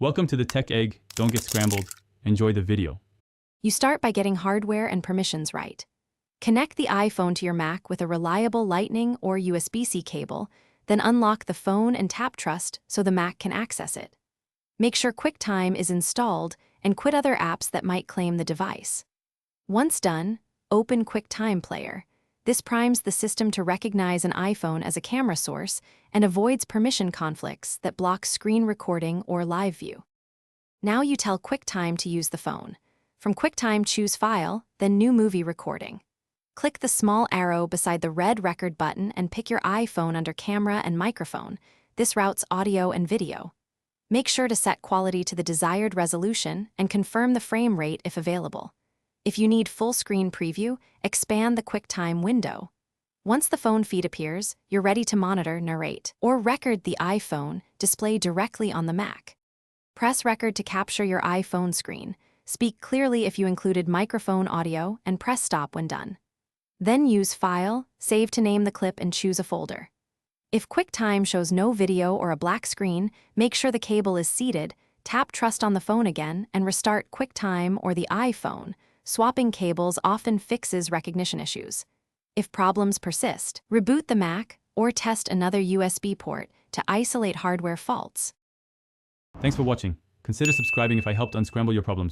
Welcome to the Tech Egg. Don't get scrambled. Enjoy the video. You start by getting hardware and permissions right. Connect the iPhone to your Mac with a reliable Lightning or USB-C cable, then unlock the phone and tap Trust so the Mac can access it. Make sure QuickTime is installed and quit other apps that might claim the device. Once done, open QuickTime Player. This primes the system to recognize an iPhone as a camera source and avoids permission conflicts that block screen recording or live view. Now you tell QuickTime to use the phone. From QuickTime, choose File, then New Movie Recording. Click the small arrow beside the red Record button and pick your iPhone under Camera and Microphone. This routes audio and video. Make sure to set quality to the desired resolution and confirm the frame rate if available. If you need full screen preview, expand the QuickTime window. Once the phone feed appears, you're ready to monitor, narrate, or record the iPhone display directly on the Mac. Press Record to capture your iPhone screen. Speak clearly if you included microphone audio, and press Stop when done. Then use File, Save to name the clip and choose a folder. If QuickTime shows no video or a black screen, make sure the cable is seated, tap Trust on the phone again, and restart QuickTime or the iPhone. Swapping cables often fixes recognition issues. If problems persist, reboot the Mac or test another USB port to isolate hardware faults. Thanks for watching. Consider subscribing if I helped unscramble your problems.